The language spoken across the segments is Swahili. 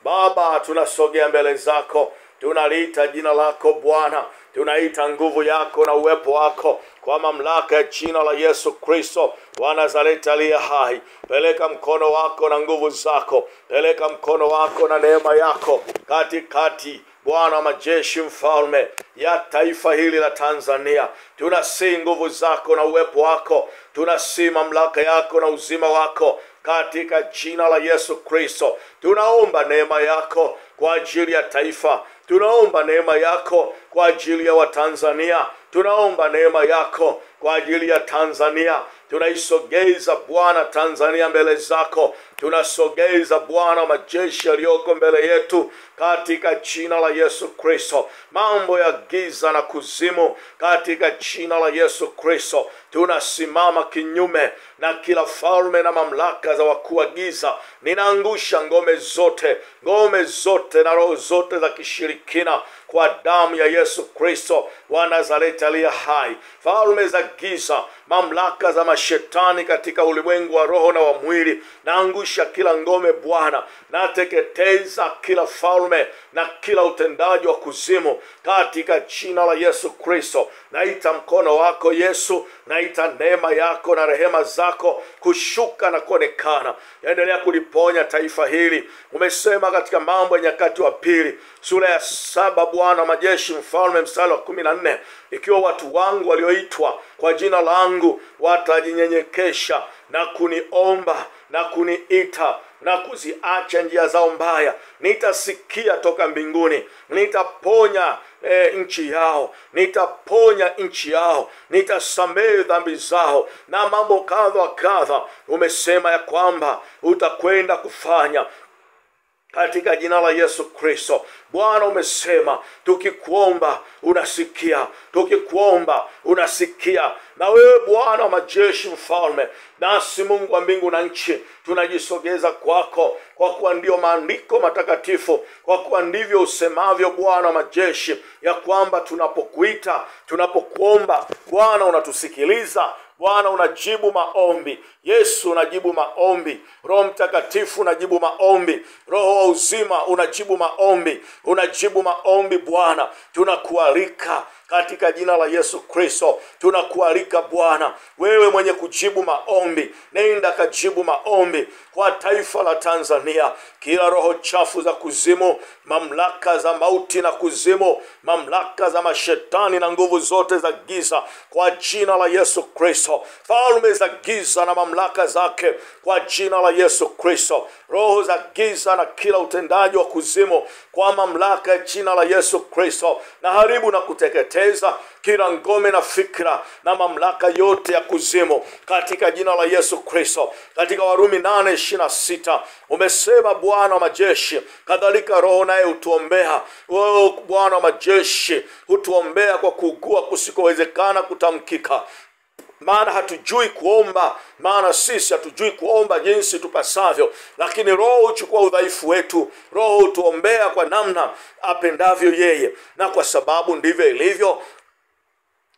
Baba, tunasogea mbele zako, tunaliita jina lako Bwana, tunaita nguvu yako na uwepo wako kwa mamlaka ya jina la Yesu Kristo wa Nazareti aliye hai. Peleka mkono wako na nguvu zako, peleka mkono wako na neema yako katikati, Bwana wa majeshi, mfalme ya taifa hili la Tanzania. Tunasi nguvu zako na uwepo wako, tunasi mamlaka yako na uzima wako katika jina la Yesu Kristo. Tunaomba neema yako kwa ajili ya taifa, tunaomba neema yako kwa ajili ya Watanzania, tunaomba neema yako kwa ajili ya Tanzania. Tunaisogeza Bwana Tanzania mbele zako, tunasogeza Bwana majeshi yaliyoko mbele yetu katika jina la Yesu Kristo. Mambo ya giza na kuzimu katika jina la Yesu Kristo, tunasimama kinyume na kila falme na mamlaka za wakuu wa giza. Ninaangusha ngome zote na roho zote za kishirikina kwa damu ya Yesu Kristo wa Nazareti aliye hai. Falme za giza, mamlaka za mashetani katika ulimwengu wa roho na wa mwili, naangusha kila ngome Bwana, nateketeza kila falme na kila utendaji wa kuzimu katika jina la Yesu Kristo. Naita mkono wako Yesu, naita neema yako na rehema zako kushuka na kuonekana. Endelea kuliponya taifa hili. Umesema katika Mambo ya Nyakati wa Pili sura ya 7, Bwana majeshi, mfalme, mstari wa 14, ikiwa watu wangu walioitwa kwa jina langu watajinyenyekesha na kuniomba na kuniita na kuziacha njia zao mbaya, nitasikia toka mbinguni, nitaponya nchi yao, nitaponya nchi yao, nitasamehe dhambi zao na mambo kadha wa kadha. Umesema ya kwamba utakwenda kufanya katika jina la Yesu Kristo. Bwana, umesema tukikuomba unasikia, tukikuomba unasikia. Na wewe Bwana wa majeshi, mfalme, nasi Mungu wa mbingu na nchi, tunajisogeza kwako, kwa kuwa ndio maandiko matakatifu, kwa kuwa ndivyo usemavyo Bwana wa majeshi, ya kwamba tunapokuita, tunapokuomba Bwana unatusikiliza. Bwana unajibu maombi. Yesu unajibu maombi. Roho Mtakatifu unajibu maombi. Roho wa uzima unajibu maombi. Unajibu maombi Bwana. Tunakualika katika jina la Yesu Kristo, tunakualika Bwana, wewe mwenye kujibu maombi, nenda kajibu maombi kwa taifa la Tanzania. Kila roho chafu za kuzimu, mamlaka za mauti na kuzimu, mamlaka za mashetani na nguvu zote za giza, kwa jina la Yesu Kristo. Falme za giza na mamlaka zake, kwa jina la Yesu Kristo. Roho za giza na kila utendaji wa kuzimu, kwa mamlaka ya jina la Yesu Kristo, na haribu na kuteketeza kila ngome na fikra na mamlaka yote ya kuzimu katika jina la Yesu Kristo. Katika Warumi 8:26 umesema Bwana wa majeshi, kadhalika Roho naye hutuombea. Wewe Bwana wa majeshi hutuombea kwa kuugua kusikowezekana kutamkika. Maana hatujui kuomba, maana sisi hatujui kuomba jinsi tupasavyo, lakini Roho huchukua udhaifu wetu. Roho hutuombea kwa namna apendavyo yeye. Na kwa sababu ndivyo ilivyo,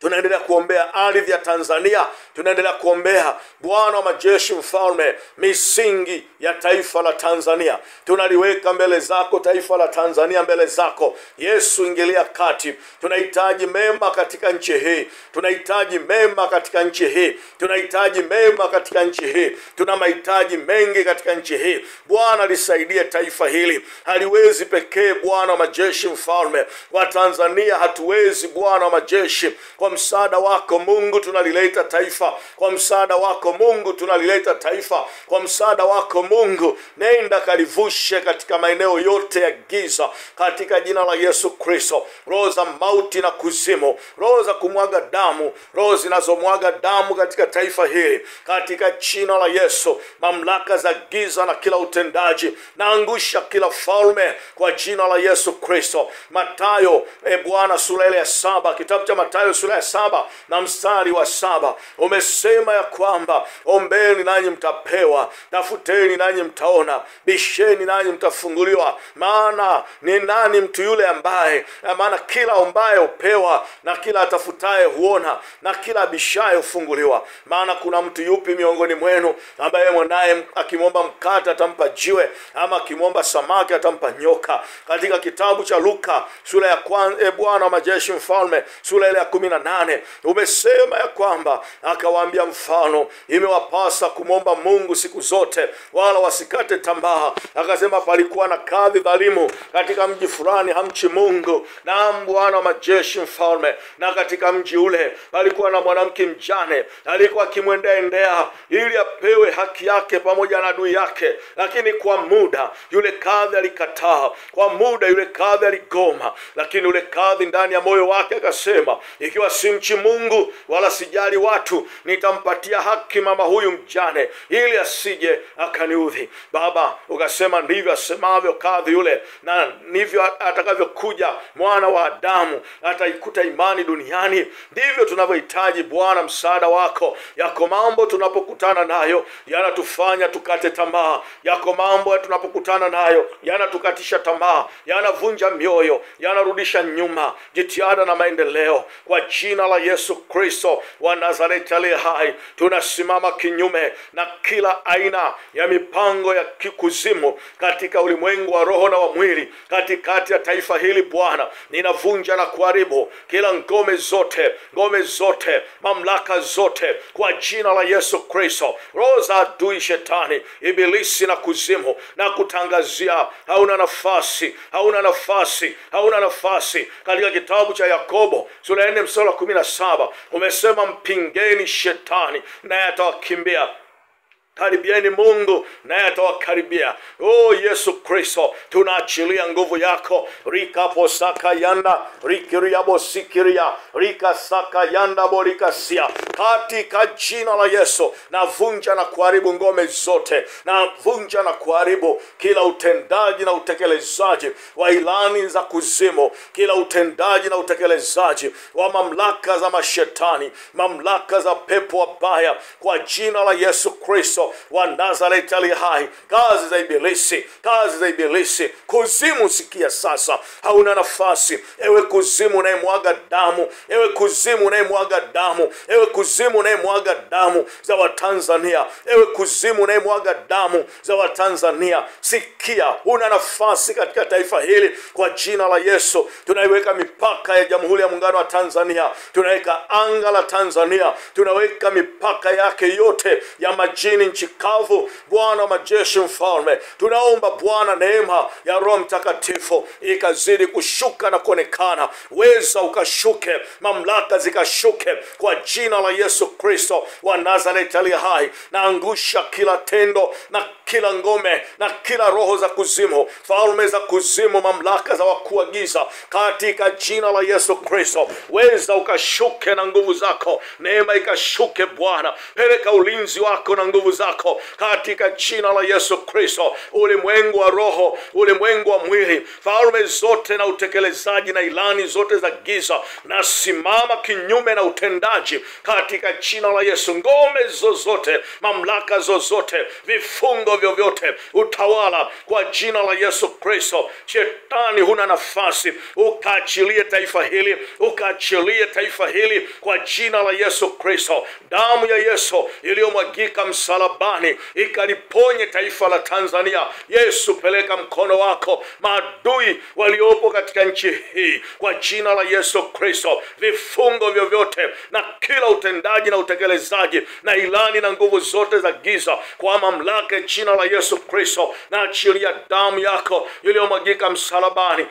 tunaendelea kuombea ardhi ya Tanzania, tunaendelea kuombea Bwana wa majeshi, mfalme, misingi ya taifa la Tanzania. Tunaliweka mbele zako taifa la Tanzania, mbele zako Yesu, ingilia kati. Tunahitaji mema katika nchi hii, tunahitaji mema katika nchi hii, tunahitaji mema katika nchi hii. Tuna mahitaji mengi katika nchi hii. Bwana, lisaidie taifa hili. Haliwezi pekee Bwana wa majeshi, mfalme wa Tanzania, hatuwezi Bwana wa majeshi. Kwa msaada wako Mungu tunalileta taifa, kwa msaada wako Mungu tunalileta taifa, kwa msaada wako Mungu nenda kalivushe katika maeneo yote ya giza katika jina la Yesu Kristo. Roho za mauti na kuzimu, roho za kumwaga damu, roho zinazomwaga damu katika taifa hili, katika jina la Yesu. Mamlaka za giza na kila utendaji, naangusha kila falme kwa jina la Yesu Kristo. Mathayo Bwana sura ile ya 7, kitabu cha Mathayo sura 17 na mstari wa 7 umesema ya kwamba ombeni nanyi mtapewa, tafuteni nanyi mtaona, bisheni nanyi mtafunguliwa. Maana ni nani mtu yule ambaye, maana kila ombaye hupewa, na kila atafutaye huona, na kila abishaye hufunguliwa. Maana kuna mtu yupi miongoni mwenu ambaye mwanaye akimwomba mkate atampa jiwe, ama akimwomba samaki atampa nyoka? Katika kitabu cha Luka sura ya kwanza, Bwana wa majeshi mfalme sura ile ya 18 umesema ya kwamba akawaambia mfano, imewapasa kumwomba Mungu siku zote wala wasikate tamaa. Akasema palikuwa na kadhi dhalimu katika mji fulani hamchi Mungu. Na Bwana wa majeshi mfalme, na katika mji ule palikuwa na mwanamke mjane, alikuwa akimwendea ili apewe haki yake pamoja na adui yake, lakini kwa muda yule kadhi alikataa, kwa muda yule kadhi aligoma. Lakini yule kadhi ndani ya moyo wake akasema, ikiwa simchi Mungu wala sijali watu, nitampatia haki mama huyu mjane ili asije akaniudhi. Baba, ukasema ndivyo asemavyo kadhi yule, na ndivyo atakavyokuja mwana wa Adamu, ataikuta imani duniani. Ndivyo tunavyohitaji Bwana msaada wako. Yako mambo tunapokutana nayo yanatufanya tukate tamaa, yako mambo tunapokutana nayo yanatukatisha tamaa, yanavunja mioyo, yanarudisha nyuma jitihada na maendeleo. Kwa jina la Yesu Kristo wa Nazareti aliye hai, tunasimama kinyume na kila aina ya mipango ya kikuzimu katika ulimwengu wa roho na wa mwili, katikati ya taifa hili. Bwana, ninavunja na kuharibu kila ngome zote, mamlaka zote kwa jina la Yesu Kristo. Roho za adui shetani, ibilisi na kuzimu, na kutangazia hauna nafasi. Katika kitabu cha Yakobo sura ya 4 mstari wa 17 umesema mpingeni shetani naye atawakimbia, karibieni Mungu naye atawakaribia. Yesu Kristo, tunaachilia nguvu yako. Rika posaka yanda rikiria bosikiria rika saka yanda borikasia, katika jina la Yesu navunja na kuharibu ngome zote, navunja na kuharibu kila utendaji na utekelezaji wa ilani za kuzimu, kila utendaji na utekelezaji wa mamlaka za mashetani, mamlaka za pepo wabaya, kwa jina la Yesu Kristo wa Nazareti aliye hai. Kazi za ibilisi, kuzimu, sikia sasa, hauna nafasi. Ewe kuzimu unayemwaga damu, ewe kuzimu unayemwaga damu, ewe kuzimu unayemwaga damu za Watanzania, ewe kuzimu unayemwaga damu za Watanzania, sikia, huna nafasi katika taifa hili. Kwa jina la Yesu tunaiweka mipaka ya Jamhuri ya Muungano wa Tanzania, tunaweka anga la Tanzania, tunaweka mipaka yake yote ya majini, nchi kavu. Bwana wa majeshi mfalme, tunaomba Bwana neema ya Roho Mtakatifu ikazidi kushuka na kuonekana. Weza ukashuke, mamlaka zikashuke kwa jina la Yesu Kristo wa Nazareti aliye hai. Naangusha kila tendo na kila ngome na kila roho za kuzimu, falme za kuzimu, mamlaka za wakuu wa giza, katika jina la Yesu Kristo. Weza ukashuke na nguvu zako, neema ikashuke Bwana, peleka ulinzi wako na nguvu zako katika jina la Yesu Kristo. Ulimwengu wa roho, ulimwengu wa mwili, falme zote na utekelezaji na ilani zote za giza, na simama kinyume na utendaji katika jina la Yesu. Ngome zozote, mamlaka zozote, vifungo vyovyote, utawala, kwa jina la Yesu Kristo. Shetani huna nafasi, ukaachilie taifa hili, kwa jina la Yesu Kristo. Damu ya Yesu iliyomwagika msalabani ikaliponye taifa la Tanzania. Yesu, peleka mkono wako maadui waliopo katika nchi hii, kwa jina la Yesu Kristo. Vifungo vyovyote na kila utendaji na utekelezaji na ilani na nguvu zote za giza, kwa mamlaka ya jina la Yesu Kristo, na achilia damu yako iliyomwagika msalabani.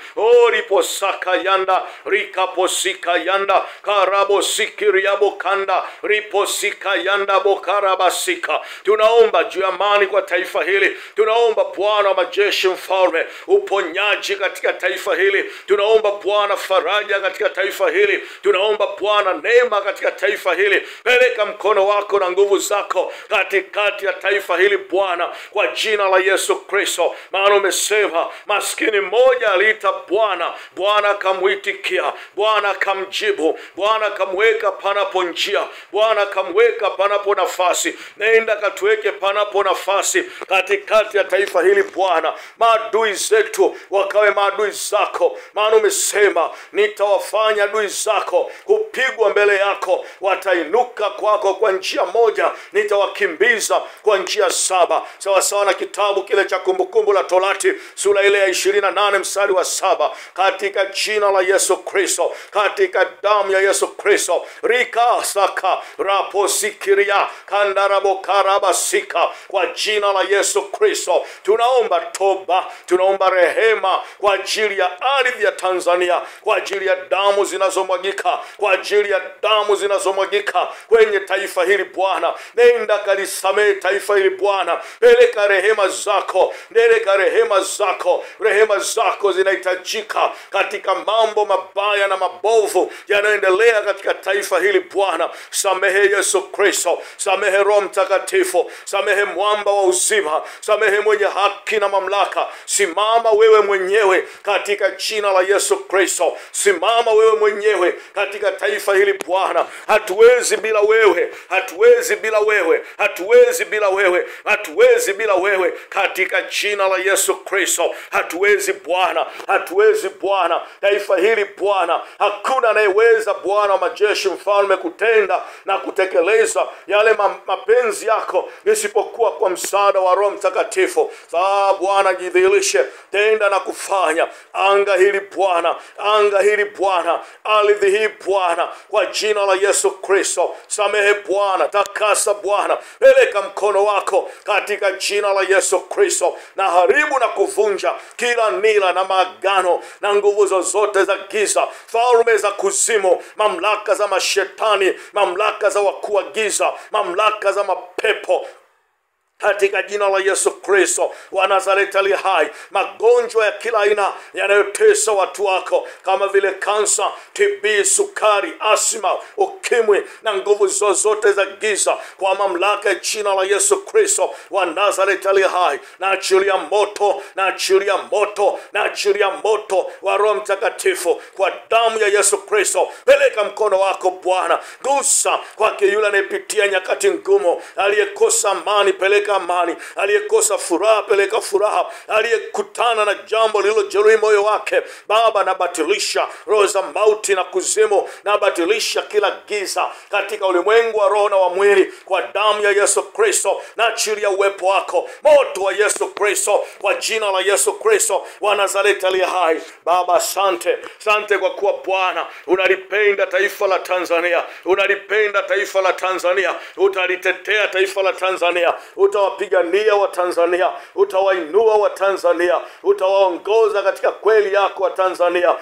Riposaka yanda rikaposika yanda karabo sikiriabo kanda riposika yanda bokarabasika. tunaomba juu ya amani kwa taifa hili. Tunaomba Bwana wa majeshi mfalme, uponyaji katika taifa hili. Tunaomba Bwana faraja katika taifa hili. Tunaomba Bwana neema katika taifa hili. Peleka mkono wako na nguvu zako katikati ya taifa hili Bwana, kwa jina la Yesu Kristo. Maana umesema maskini mmoja aliita Bwana, Bwana akamwitikia, Bwana akamjibu, Bwana akamweka panapo njia, Bwana akamweka panapo nafasi. Nenda katuweke panapo nafasi katikati ya taifa hili Bwana. Maadui zetu wakawe maadui zako, maana umesema nitawafanya adui zako kupigwa mbele yako, watainuka kwako kwa njia moja, nitawakimbiza kwa njia 7. Sawa sawa na kitabu kile cha Kumbukumbu la Torati sura ile ya 28 mstari wa 7. Katika jina la Yesu Kristo, katika damu ya Yesu Kristo, rika saka raposikiria kandarabo karabasika, kwa jina la Yesu Kristo tunaomba toba, tunaomba rehema kwa ajili ya ardhi ya Tanzania, kwa ajili ya damu zinazomwagika, kwa ajili ya damu zinazomwagika kwenye taifa hili Bwana. Nenda kalisamehe taifa hili Bwana. Peleka rehema zako, peleka rehema zako. Rehema zako zinahitajika katika mambo mabaya na mabovu yanayoendelea katika taifa hili Bwana. Samehe Yesu Kristo, samehe Roho Mtakatifu, samehe mwamba wa uzima, samehe mwenye haki na mamlaka. Simama wewe mwenyewe katika jina la Yesu Kristo. Simama wewe mwenyewe katika taifa hili Bwana. Hatuwezi bila wewe, hatuwezi bila wewe, hatuwezi bila wewe, hatuwezi bila wewe katika jina la Yesu Kristo. Hatuwezi Bwana, hatuwezi Bwana. Taifa hili Bwana, hakuna anayeweza Bwana wa majeshi mfalme kutenda na kutekeleza yale mapenzi yako isipokuwa kwa msaada wa Roho Mtakatifu. Bwana jidhihirishe, tenda na kufanya anga hili Bwana, anga hili Bwana, ardhi hii Bwana, kwa jina la Yesu Kristo. Samehe Bwana, takasa Bwana, peleka mkono wako katika jina la Yesu Kristo, na haribu na kuvunja kila nila na maagano na nguvu zozote za giza, falme za kuzimu, mamlaka za mashetani, mamlaka za wakuu wa giza, mamlaka za mapepo, katika jina la Yesu Kristo wa Nazareti aliye hai. Magonjwa ya kila aina yanayotesa watu wako kama vile kansa, TB, sukari, asma, ukimwi na nguvu zozote za giza, kwa mamlaka ya jina la Yesu Kristo wa Nazareti aliye hai, na achilia moto, na achilia moto, na achilia moto wa Roho Mtakatifu kwa damu ya Yesu Kristo. Peleka mkono wako Bwana, gusa kwake yule anayepitia nyakati ngumu, aliyekosa amani, peleka amani, aliyekosa furaha peleka furaha, aliyekutana na jambo lililojeruhi moyo wake Baba, nabatilisha roho za mauti na kuzimu, nabatilisha kila giza katika ulimwengu wa roho na wa mwili kwa damu ya Yesu Kristo. Na achilia uwepo wako, moto wa Yesu Kristo, kwa jina la Yesu Kristo wa Nazareti aliye hai. Baba, asante, asante kwa kuwa Bwana unalipenda taifa la Tanzania, unalipenda taifa la Tanzania, utalitetea taifa la Tanzania, utawapigania wa Tanzania, utawainua wa Tanzania, utawaongoza katika kweli yako wa Tanzania.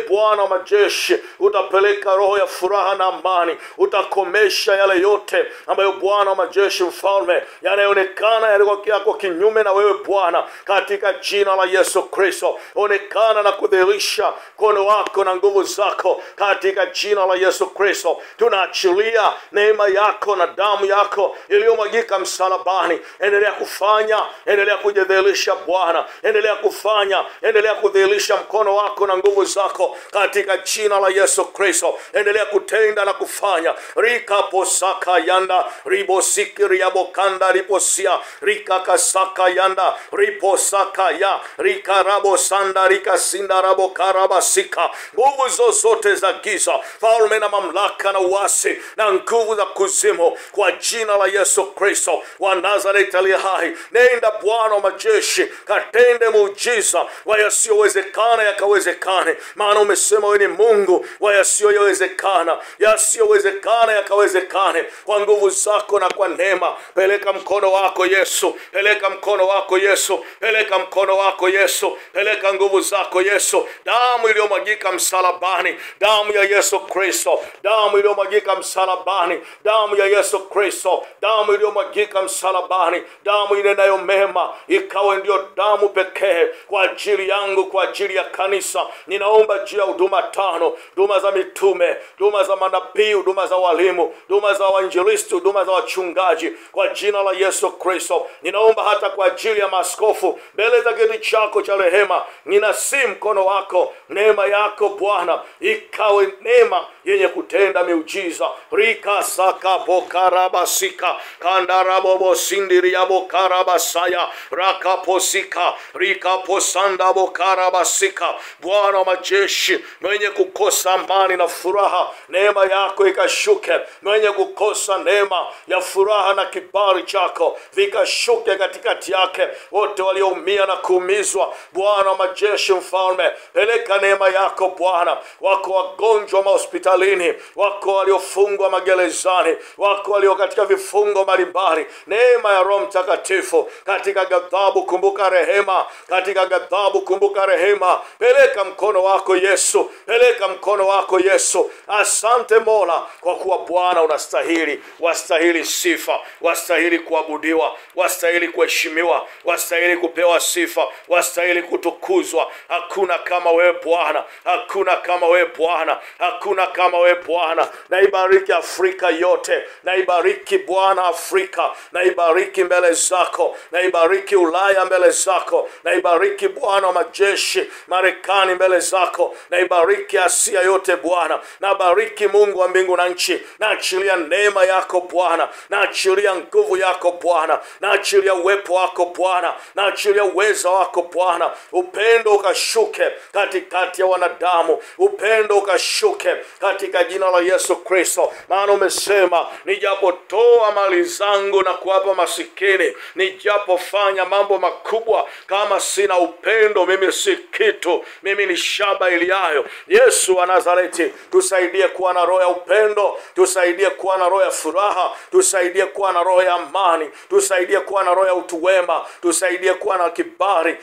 Bwana wa majeshi, utapeleka roho ya furaha na amani, utakomesha yale yote ambayo Bwana wa majeshi mfalme yanayoonekana yako kinyume na wewe Bwana, katika jina la Yesu Kristo. Onekana na kudhihirisha mkono wako na nguvu zako katika jina la Yesu Kristo. Tunaachilia neema yako na damu yako iliyomwagika msalabani. Endelea kufanya, endelea kujidhihirisha Bwana, endelea kufanya, endelea kudhihirisha mkono wako na nguvu zako katika jina la Yesu Kristo. Endelea kutenda na kufanya. Rika posaka yanda ribosikiri yabokanda riposia rika kasaka yanda riposaka ya rika rabo sanda rika sinda rabo karabasika. Nguvu zozote za giza, falme na mamlaka na uasi na nguvu za kuzimu, kwa jina la Yesu Kristo wa Nazareti Nazareti aliye hai, nenda Bwana wa majeshi, katende muujiza wa yasiyowezekana yakawezekane, maana umesema wewe ni Mungu wa yasiyowezekana. Yasiyowezekana yakawezekane kwa nguvu zako na kwa neema. Peleka mkono wako Yesu, peleka mkono wako Yesu, peleka mkono wako Yesu, peleka nguvu zako Yesu. Damu iliyomwagika msalabani, damu ya Yesu Kristo, damu iliyomwagika msalabani, damu ya Yesu Kristo, damu iliyomwagika msalabani, damu inenayo mema, ikawe ndio damu pekee kwa ajili yangu, kwa ajili ya kanisa. Ninaomba juu ya huduma 5, huduma za mitume, huduma za manabii, huduma za walimu, huduma za wainjilisti, huduma za wachungaji, kwa jina la Yesu Kristo. Ninaomba hata kwa ajili ya maaskofu, mbele za kiti chako cha rehema, ninasi mkono wako, neema yako Bwana, ikawe neema yenye kutenda miujiza. Rika saka bokarabasika kandarabobo sindiriabo karabasaya rakaposika rika posanda bokarabasika. Bwana wa majeshi, mwenye kukosa amani na furaha, neema yako ikashuke. Mwenye kukosa neema ya furaha na kibali chako vikashuke katikati yake. Wote walioumia na kuumizwa, Bwana wa majeshi, mfalme, peleka neema yako Bwana. Wako wagonjwa mahospitalini, wako waliofungwa magerezani, wako walio katika vifungo mbalimbali. Neema ya Roho Mtakatifu, katika ghadhabu kumbuka rehema, katika ghadhabu kumbuka rehema. Peleka mkono wako Yesu, peleka mkono wako Yesu. Asante Mola, kwa kuwa Bwana unastahili, wastahili sifa, wastahili kuabudiwa, wastahili kuheshimiwa, wastahili kupewa sifa, wastahili kutukuzwa. Hakuna kama wewe Bwana, hakuna kama wewe Bwana, hakuna kama wewe Bwana. Naibariki Afrika yote, naibariki Bwana Afrika, naibariki mbele zako, naibariki Ulaya mbele zako, naibariki Bwana wa majeshi Marekani mbele zako, naibariki Asia yote Bwana. Nabariki Mungu wa mbingu na nchi, naachilia neema yako Bwana, naachilia nguvu yako Bwana, naachilia uwepo wako Bwana, naachilia uweza wako Bwana. Upendo ukashuke katikati ya wanadamu, upendo ukashuke katika jina la Yesu Kristo. Maana umesema, nijapotoa mali zangu na kuwapa masikini, nijapofanya mambo makubwa, kama sina upendo mimi si kitu, mimi ni shaba iliayo. Yesu wa Nazareti, tusaidie kuwa na roho ya upendo, tusaidie kuwa na roho ya furaha, tusaidie kuwa na roho ya amani, tusaidie kuwa na roho ya utu wema, tusaidie kuwa na kibali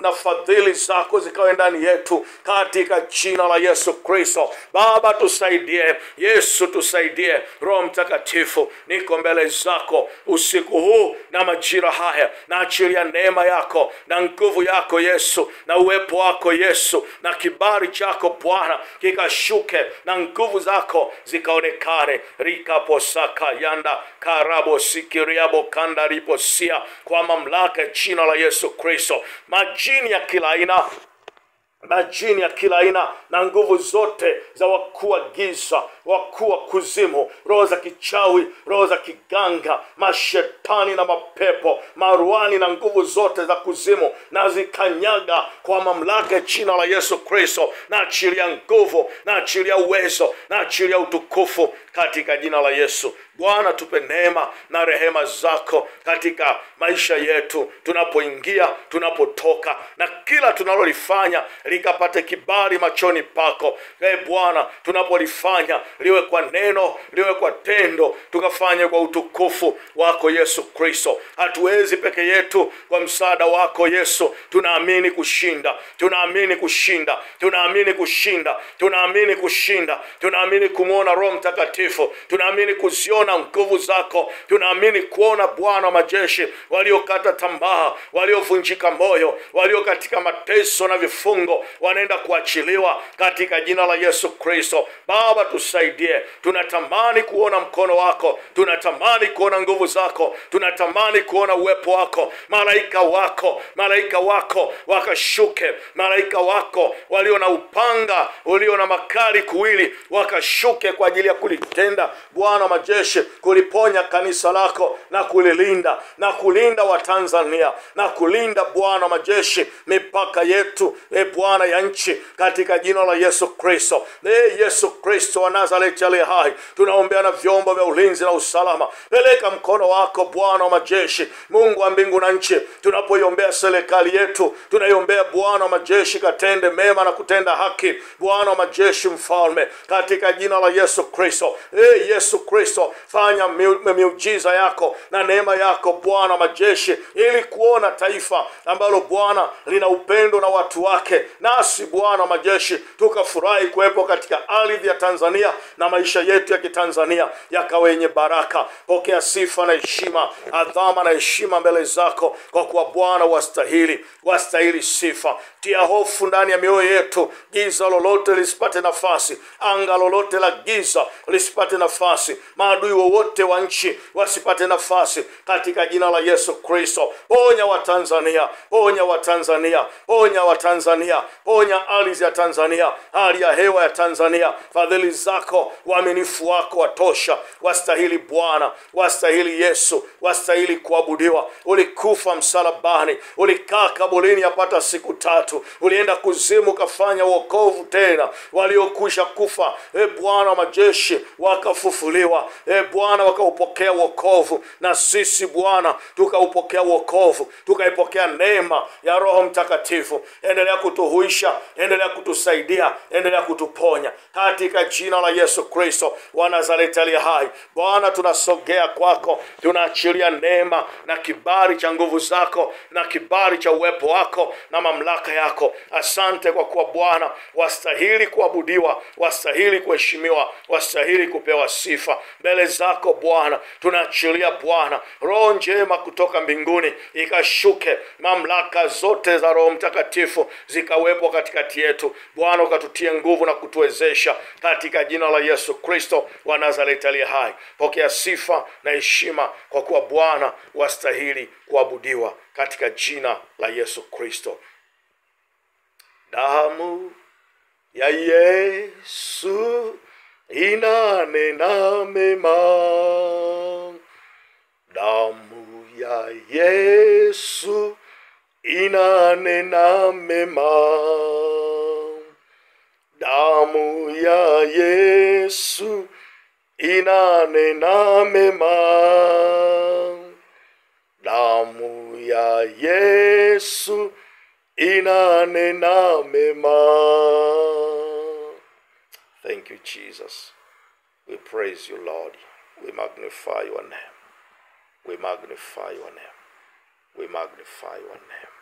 na fadhili zako zikawe ndani yetu, katika jina la Yesu Kristo. Baba tusaidie, Yesu tusaidie. Roho Mtakatifu, niko mbele zako usiku huu na majira haya, na achilia neema yako na nguvu yako Yesu, na uwepo wako Yesu, na kibali chako Bwana kikashuke, na nguvu zako zikaonekane. Rika posaka yanda karabo sikiriabo kanda riposia, kwa mamlaka ya jina la Yesu Kristo. Majini ya kila aina, majini ya kila aina na nguvu zote za wakuu wa giza, wakuu wa kuzimu, roho za kichawi, roho za kiganga, mashetani na mapepo, maruani na nguvu zote za kuzimu, na zikanyaga kwa mamlaka ya jina la Yesu Kristo. Na achilia nguvu, na achilia uwezo, na achilia utukufu katika jina la Yesu. Bwana, tupe neema na rehema zako katika maisha yetu, tunapoingia, tunapotoka, na kila tunalolifanya likapate kibali machoni pako. Bwana, tunapolifanya liwe kwa neno, liwe kwa tendo, tukafanye kwa utukufu wako Yesu Kristo. Hatuwezi peke yetu, kwa msaada wako Yesu tunaamini kushinda, tunaamini kushinda, tunaamini kushinda, tunaamini kushinda, tunaamini kumwona Roho Mtakatifu, tunaamini kuziona nguvu zako, tunaamini kuona Bwana wa majeshi waliokata tamaa, waliovunjika moyo, walio katika mateso na vifungo wanaenda kuachiliwa katika jina la Yesu Kristo. Baba tusaidie, tunatamani kuona mkono wako, tunatamani kuona nguvu zako, tunatamani kuona uwepo wako. Malaika wako wakashuke, malaika wako walio na upanga, walio na makali kuwili wakashuke kwa ajili ya kutenda Bwana majeshi, kuliponya kanisa lako na kulilinda na kulinda Watanzania na kulinda Bwana majeshi mipaka yetu Bwana ya nchi, katika jina la Yesu Kristo. Yesu Kristo wa Nazareti aliye hai, tunaombea na vyombo vya ulinzi na usalama. Peleka mkono wako Bwana wa majeshi, Mungu wa mbingu na nchi. Tunapoiombea serikali yetu, tunaiombea Bwana wa majeshi katende mema na kutenda haki, Bwana wa majeshi mfalme, katika jina la Yesu Kristo. Yesu Kristo, fanya miujiza yako na neema yako Bwana wa majeshi, ili kuona taifa ambalo Bwana lina upendo na watu wake, nasi Bwana wa majeshi tukafurahi kuwepo katika ardhi ya Tanzania, na maisha yetu ya Kitanzania yakawa yenye baraka. Pokea sifa na heshima, adhama na heshima mbele zako, kwa kuwa Bwana wastahili sifa. Tia hofu ndani ya mioyo yetu, giza lolote lisipate nafasi, anga lolote la giza lisipate nafasi, maadui wowote wa nchi wasipate nafasi, katika jina la Yesu Kristo. Ponya Watanzania, ponya Watanzania, ponya Watanzania, ponya ardhi ya Tanzania, hali ya hewa ya Tanzania. Fadhili zako, uaminifu wako watosha. Wastahili Bwana, wastahili Yesu, wastahili kuabudiwa. Ulikufa msalabani, ulikaa kaburini yapata siku 3, ulienda kuzimu kafanya wokovu tena. Waliokwisha kufa Bwana wa majeshi wakafufuliwa, Bwana wakaupokea wokovu, na sisi Bwana tukaupokea wokovu, tukaipokea neema ya Roho Mtakatifu. Endelea kutuhuisha, endelea kutusaidia, endelea kutuponya, katika jina la Yesu Kristo wa Nazareti aliye hai. Bwana, tunasogea kwako, tunaachilia neema na kibali cha nguvu zako na kibali cha uwepo wako na mamlaka yako. Asante kwa kuwa Bwana wastahili kuabudiwa, wastahili kuheshimiwa, wastahili kupewa sifa mbele zako Bwana. Tunaachilia Bwana roho njema kutoka mbinguni ikashuke, mamlaka zote za Roho Mtakatifu zikawepo katikati yetu Bwana, ukatutie nguvu na kutuwezesha, katika jina la Yesu Kristo wa Nazareti aliye hai. Pokea sifa na heshima, kwa kuwa Bwana wastahili kuabudiwa, katika jina la Yesu Kristo. Damu ya Yesu inanena mema, damu ya Yesu inanena mema, damu ya Yesu inanena mema, damu ya Yesu inanena mema. Thank you, Jesus. We praise you, Lord. We magnify your name. We magnify your name. We magnify your name.